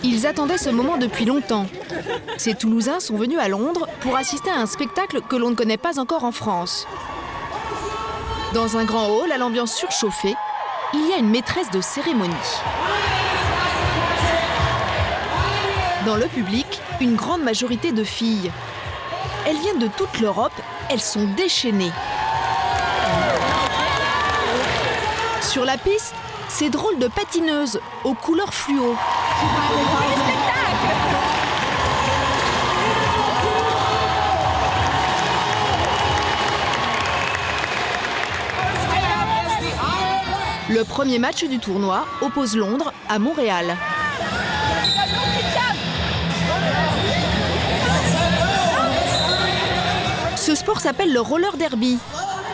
Ils attendaient ce moment depuis longtemps. Ces Toulousains sont venus à Londres pour assister à un spectacle que l'on ne connaît pas encore en France. Dans un grand hall, à l'ambiance surchauffée, il y a une maîtresse de cérémonie. Dans le public, une grande majorité de filles. Elles viennent de toute l'Europe, elles sont déchaînées. Sur la piste, ces drôles de patineuses aux couleurs fluo. Le premier match du tournoi oppose Londres à Montréal. Ce sport s'appelle le roller derby.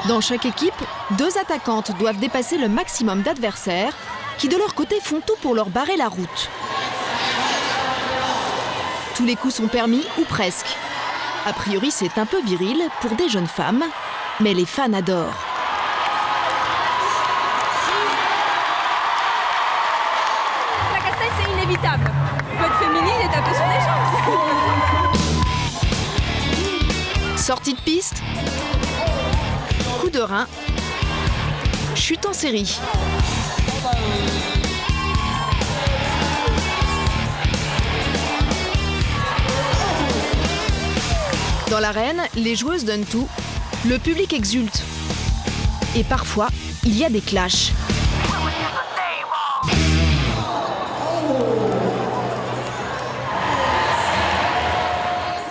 Dans chaque équipe, 2 attaquantes doivent dépasser le maximum d'adversaires qui, de leur côté, font tout pour leur barrer la route. Tous les coups sont permis, ou presque. A priori, c'est un peu viril pour des jeunes femmes, mais les fans adorent. La castagne, c'est inévitable. Il faut être féminine et taper sur des choses. Sortie de piste, coup de rein, chute en série. Dans l'arène, les joueuses donnent tout, le public exulte. Et parfois, il y a des clashs.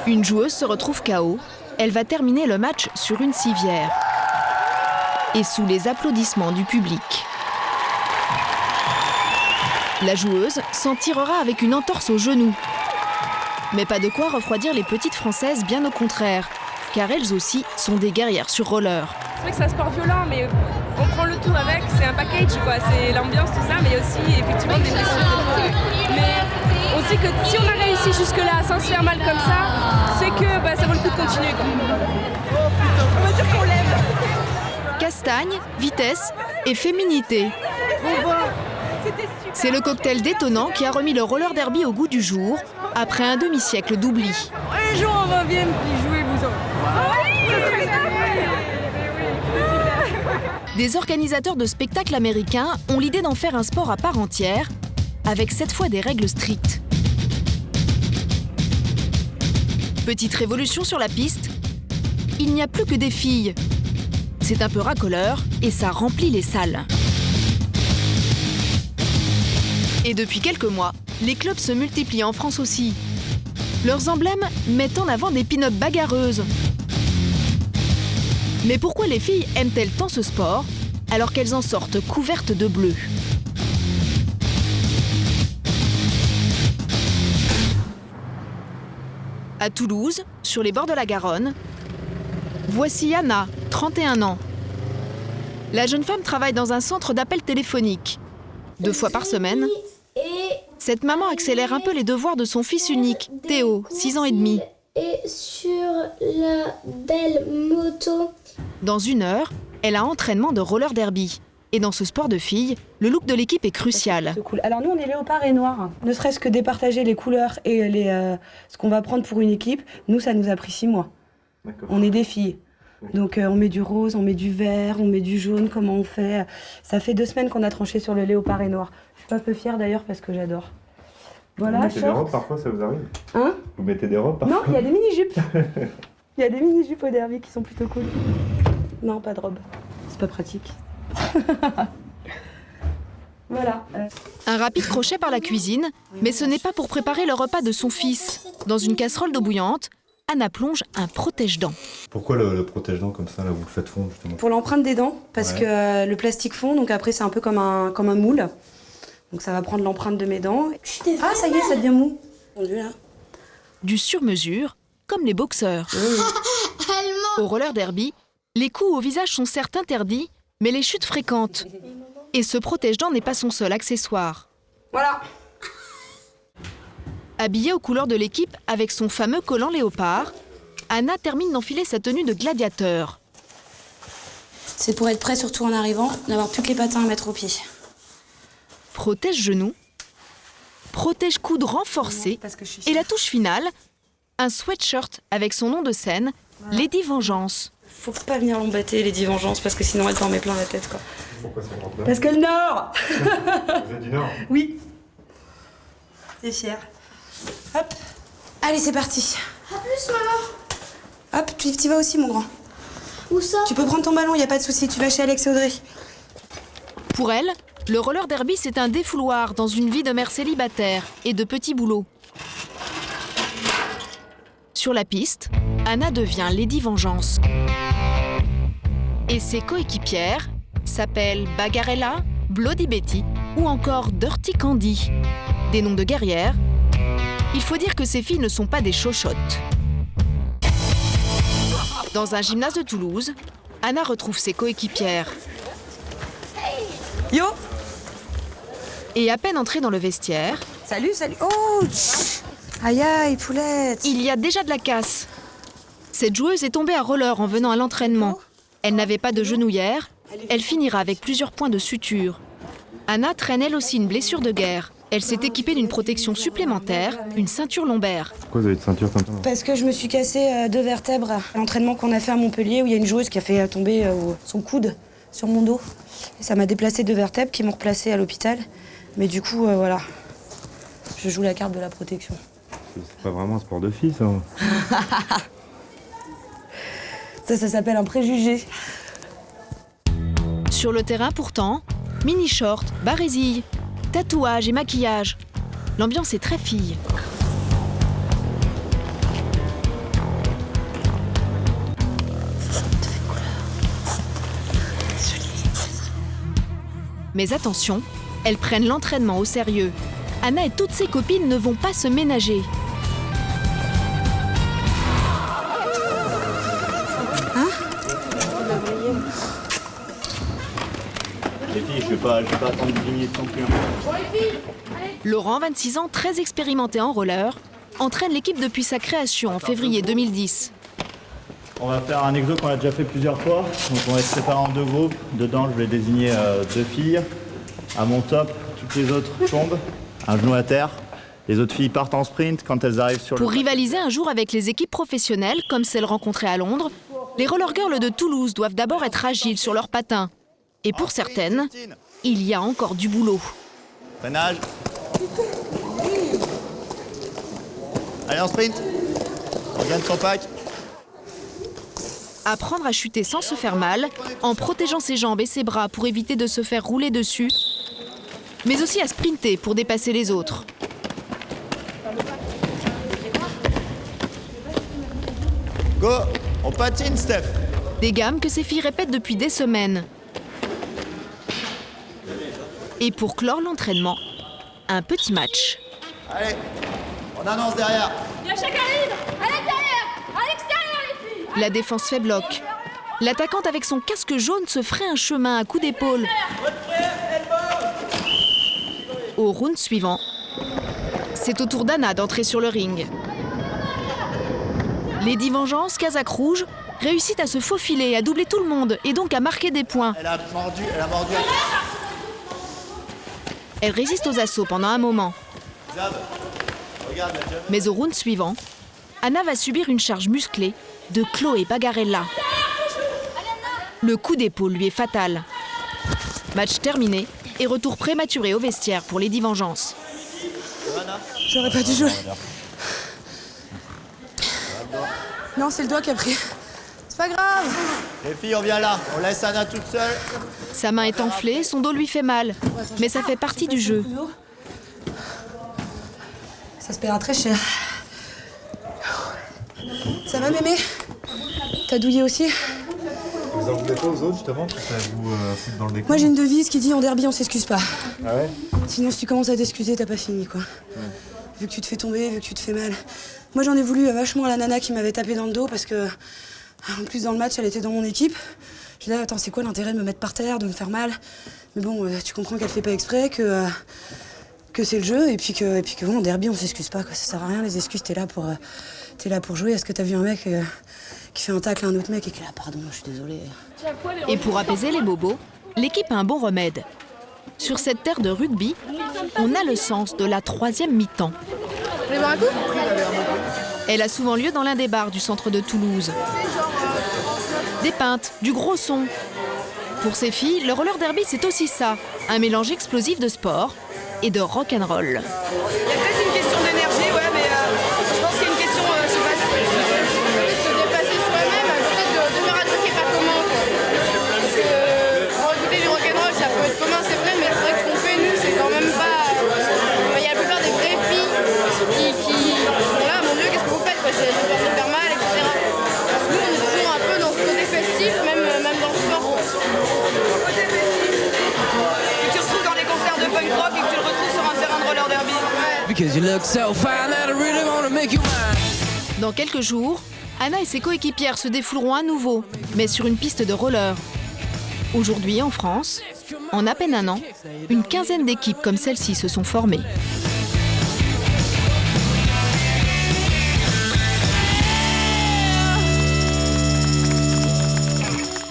Une joueuse se retrouve KO. Elle va terminer le match sur une civière. Et sous les applaudissements du public. La joueuse s'en tirera avec une entorse au genou. Mais pas de quoi refroidir les petites Françaises, bien au contraire. Car elles aussi sont des guerrières sur roller. C'est vrai que c'est un sport violent, mais on prend le tout avec. C'est un package, quoi. C'est l'ambiance, tout ça, mais il y a aussi effectivement des blessures. Mais on sait que si on a réussi jusque-là sans se faire mal comme ça, c'est que ça vaut le coup de continuer, quoi. On va dire qu'on l'aime. Castagne, vitesse et féminité. C'est le cocktail détonnant qui a remis le roller derby au goût du jour, après un demi-siècle d'oubli. Un jour, on va bien jouer, vous en. Des organisateurs de spectacles américains ont l'idée d'en faire un sport à part entière, avec cette fois des règles strictes. Petite révolution sur la piste, il n'y a plus que des filles. C'est un peu racoleur et ça remplit les salles. Et depuis quelques mois, les clubs se multiplient en France aussi. Leurs emblèmes mettent en avant des pin-up bagarreuses. Mais pourquoi les filles aiment-elles tant ce sport alors qu'elles en sortent couvertes de bleu ? À Toulouse, sur les bords de la Garonne, voici Anna, 31 ans. La jeune femme travaille dans un centre d'appel téléphonique. 2 fois par semaine, cette maman accélère un peu les devoirs de son fils unique, Théo, 6 ans et demi. Et sur la belle moto. Dans 1 heure, elle a entraînement de roller derby. Et dans ce sport de filles, le look de l'équipe est crucial. Cool. Alors nous, on est léopard et noir. Ne serait-ce que départager les couleurs et ce qu'on va prendre pour une équipe, nous, ça nous a pris 6 mois. On est des filles. Donc on met du rose, on met du vert, on met du jaune, comment on fait. Ça fait 2 semaines qu'on a tranché sur le léopard et noir. Je suis pas peu fière d'ailleurs parce que j'adore. Voilà, vous mettez des robes parfois, ça vous arrive? Hein? Vous mettez des robes parfois? Non, il y a des mini-jupes. Il y a des mini-jupes au derby qui sont plutôt cool. Non, pas de robe. C'est pas pratique. Voilà. Un rapide crochet par la cuisine, mais ce n'est pas pour préparer le repas de son fils. Dans une casserole d'eau bouillante, Anna plonge un protège-dents. Pourquoi le protège-dents comme ça, là, vous le faites fondre justement? Pour l'empreinte des dents, parce que le plastique fond, donc après c'est un peu comme un moule. Donc ça va prendre l'empreinte de mes dents. Ah, ça y est, ça devient mou. Là. Du sur-mesure, comme les boxeurs. Au roller derby, les coups au visage sont certes interdits, mais les chutes fréquentes. Et ce protège-dents n'est pas son seul accessoire. Voilà. Habillée aux couleurs de l'équipe avec son fameux collant léopard, Anna termine d'enfiler sa tenue de gladiateur. C'est pour être prêt, surtout en arrivant, d'avoir plus que les patins à mettre au pied. Protège-genoux, protège-coude renforcé et la touche finale, un sweatshirt avec son nom de scène, Lady Vengeance. Faut pas venir l'embêter, Lady Vengeance, parce que sinon elle t'en met plein la tête, quoi. Pourquoi c'est grand là? Parce que le Nord. Vous êtes du Nord? Oui. T'es fière. Hop. Allez, c'est parti. À plus, maman. Hop, tu y vas aussi, mon grand. Où ça? Tu peux prendre ton ballon, y a pas de souci. Tu vas chez Alex et Audrey. Pour elle, le roller derby, c'est un défouloir dans une vie de mère célibataire et de petits boulots. Sur la piste, Anna devient Lady Vengeance. Et ses coéquipières s'appellent Bagarella, Bloody Betty ou encore Dirty Candy. Des noms de guerrières. Il faut dire que ces filles ne sont pas des chochottes. Dans un gymnase de Toulouse, Anna retrouve ses coéquipières. Yo. Et à peine entrée dans le vestiaire, Salut. Oh. Aïe aïe, poulette. il y a déjà de la casse. Cette joueuse est tombée à roller en venant à l'entraînement. Elle n'avait pas de genouillère. Elle finira avec plusieurs points de suture. Anna traîne elle aussi une blessure de guerre. Elle s'est équipée d'une protection supplémentaire, une ceinture lombaire. Pourquoi vous avez de ceinture comme ça? Parce que je me suis cassé 2 vertèbres à l'entraînement qu'on a fait à Montpellier, où il y a une joueuse qui a fait tomber son coude sur mon dos. Et ça m'a déplacé 2 vertèbres qui m'ont replacé à l'hôpital. Mais du coup, voilà. Je joue la carte de la protection. C'est pas vraiment un sport de filles, ça. Ça s'appelle un préjugé. Sur le terrain pourtant, mini-short, barésilles, tatouages et maquillage. L'ambiance est très fille. Mais attention, elles prennent l'entraînement au sérieux. Anna et toutes ses copines ne vont pas se ménager. Les filles, je vais pas attendre 10 minutes non plus. Laurent, 26 ans, très expérimenté en roller, entraîne l'équipe depuis sa création en février 2010. On va faire un exo qu'on a déjà fait plusieurs fois. Donc on va se séparer en 2 groupes. Dedans, je vais désigner 2 filles. À mon top, toutes les autres tombent, un genou à terre. Les autres filles partent en sprint quand elles arrivent sur Pour le... rivaliser un jour avec les équipes professionnelles, comme celles rencontrées à Londres, les roller girls de Toulouse doivent d'abord être agiles sur leurs patins. Et pour certaines, il y a encore du boulot. Freinage. Allez, en sprint. On gagne son pack. Apprendre à chuter sans se faire mal, en protégeant ses jambes et ses bras pour éviter de se faire rouler dessus, mais aussi à sprinter pour dépasser les autres. Go. On patine, Steph. Des gammes que ces filles répètent depuis des semaines. Et pour clore l'entraînement, un petit match. Allez. On annonce derrière. Il y a chacun libre. À l'intérieur, à l'extérieur, les filles. La défense fait bloc. L'attaquante avec son casque jaune se ferait un chemin à coups d'épaule. Au round suivant, c'est au tour d'Anna d'entrer sur le ring. Lady Vengeance, casaque rouge, réussit à se faufiler, à doubler tout le monde et donc à marquer des points. Elle a mordu. Elle résiste aux assauts pendant un moment. Zab. Regarde, la jeune. Mais au round suivant, Anna va subir une charge musclée de Chloé Bagarella. Le coup d'épaule lui est fatal. Match terminé et retour prématuré au vestiaire pour Lady Vengeance. J'aurais pas dû jouer. Non, c'est le doigt qui a pris. C'est pas grave. Les filles, on vient là. On laisse Anna toute seule. Sa main est enflée, son dos lui fait mal. Mais ça fait partie du jeu. Ça se paiera très cher. Ça va, mémé? T'as douillé aussi? Vous en voulez pas aux autres, justement, pour que ça vous foute dans le décor? Moi, j'ai une devise qui dit en derby, on s'excuse pas. Ah ouais? Sinon, si tu commences à t'excuser, t'as pas fini, quoi. Vu que tu te fais tomber, vu que tu te fais mal. Moi, j'en ai voulu vachement à la nana qui m'avait tapé dans le dos parce que, en plus, dans le match, elle était dans mon équipe. Je disais, attends, c'est quoi l'intérêt de me mettre par terre, de me faire mal? Mais bon, tu comprends qu'elle fait pas exprès, que c'est le jeu, et puis que bon, en derby, on s'excuse pas, quoi. Ça sert à rien, les excuses, t'es là pour jouer. Est-ce que t'as vu un mec qui fait un tacle à un autre mec et qui est là, pardon, je suis désolée. Et pour apaiser les bobos, l'équipe a un bon remède. Sur cette terre de rugby, on a le sens de la 3e mi-temps. Vous voulez boire un coup? Elle a souvent lieu dans l'un des bars du centre de Toulouse. Des pintes, du gros son. Pour ces filles, le roller derby, c'est aussi ça, un mélange explosif de sport et de rock'n'roll. Il y a peut-être une question d'énergie, ouais, mais je pense qu'il y a une question, je sais pas, de se dépasser soi-même, peut-être de faire un truc qui est pas commun, quoi. Parce que pour écouter du rock'n'roll, ça peut être commun, c'est vrai, mais c'est vrai que ce qu'on fait, nous, c'est quand même pas... Il y a la plupart des vraies filles qui sont là, mon Dieu, qu'est-ce que vous faites, quoi, j'ai peur de faire mal, etc. Nous, on est toujours un peu dans ce côté festif, même dans le sport. Côté festif, que tu retrouves dans les concerts de punk rock et que tu le retrouves sur un terrain de roller derby. Dans quelques jours, Anna et ses coéquipières se défouleront à nouveau, mais sur une piste de roller. Aujourd'hui, en France, en à peine un an, une quinzaine d'équipes comme celle-ci se sont formées.